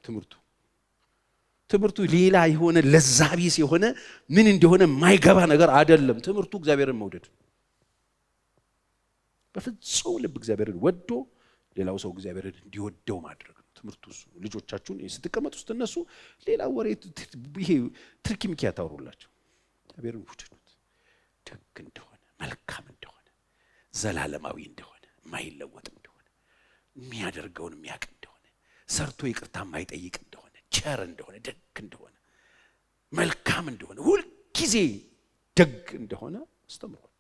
ትምህርቱ ሌላ የሆነ ለዛቢስ የሆነ ምን እንደሆነ የማይገባ ነገር አይደለም። ትምህርቱ እግዚአብሔርን መውደድ፣ በፍጹም ልብ እግዚአብሔርን ወዶ ሌላው ሰው እግዚአብሔርን እንዲወደው ማድረግ ነው ትምህርቱ። እሱ ልጆቻችሁን ስትቀመጡ ውስጥ እነሱ ሌላ ወሬ ይሄ ትርኪ ምኪያ ታወሩላቸው። እግዚአብሔርን ውደዱት፣ ደግ እንደሆነ፣ መልካም እንደሆነ፣ ዘላለማዊ እንደሆነ፣ የማይለወጥ እንደሆነ፣ የሚያደርገውን የሚያውቅ እንደሆነ፣ ሰርቶ ይቅርታ የማይጠይቅ እንደሆነ፣ ቸር እንደሆነ፣ ደግ እንደሆነ፣ መልካም እንደሆነ፣ ሁልጊዜ ደግ እንደሆነ አስተምሯቸው።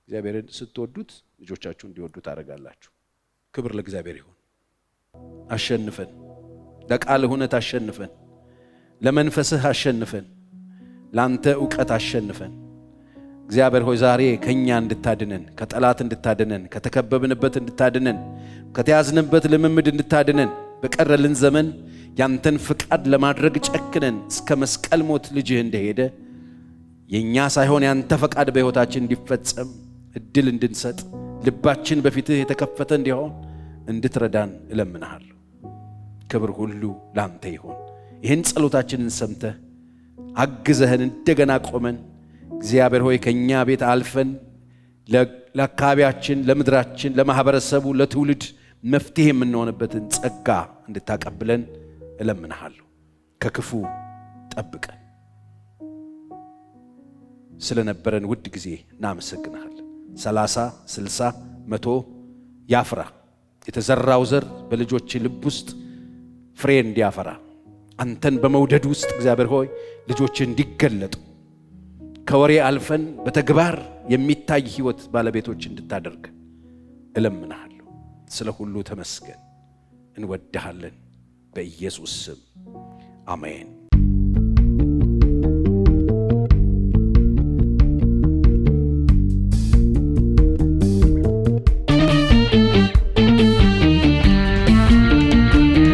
እግዚአብሔርን ስትወዱት ልጆቻችሁ እንዲወዱት ታደርጋላችሁ። ክብር ለእግዚአብሔር ይሁን። አሸንፈን፣ ለቃል እውነት አሸንፈን፣ ለመንፈስህ አሸንፈን፣ ለአንተ ዕውቀት አሸንፈን። እግዚአብሔር ሆይ ዛሬ ከኛ እንድታድነን፣ ከጠላት እንድታድነን፣ ከተከበብንበት እንድታድነን፣ ከተያዝንበት ልምምድ እንድታድነን፣ በቀረልን ዘመን ያንተን ፍቃድ ለማድረግ ጨክነን እስከ መስቀል ሞት ልጅህ እንደሄደ የኛ ሳይሆን ያንተ ፈቃድ በሕይወታችን እንዲፈጸም እድል እንድንሰጥ ልባችን በፊትህ የተከፈተ እንዲሆን እንድትረዳን እለምንሃለሁ። ክብር ሁሉ ላንተ ይሁን። ይህን ጸሎታችንን ሰምተህ አግዘህን እንደገና ቆመን እግዚአብሔር ሆይ ከኛ ቤት አልፈን ለአካባቢያችን፣ ለምድራችን፣ ለማህበረሰቡ፣ ለትውልድ መፍትሄ የምንሆንበትን ጸጋ እንድታቀብለን እለምንሃለሁ። ከክፉ ጠብቀን። ስለነበረን ውድ ጊዜ እናመሰግንሃለን። 30 60 100 ያፍራ። የተዘራው ዘር በልጆች ልብ ውስጥ ፍሬ እንዲያፈራ አንተን በመውደድ ውስጥ እግዚአብሔር ሆይ ልጆች እንዲገለጡ ከወሬ አልፈን በተግባር የሚታይ ሕይወት ባለቤቶች እንድታደርግ እለምንሃለሁ። ስለ ሁሉ ተመስገን። እንወድሃለን። በኢየሱስ ስም አሜን።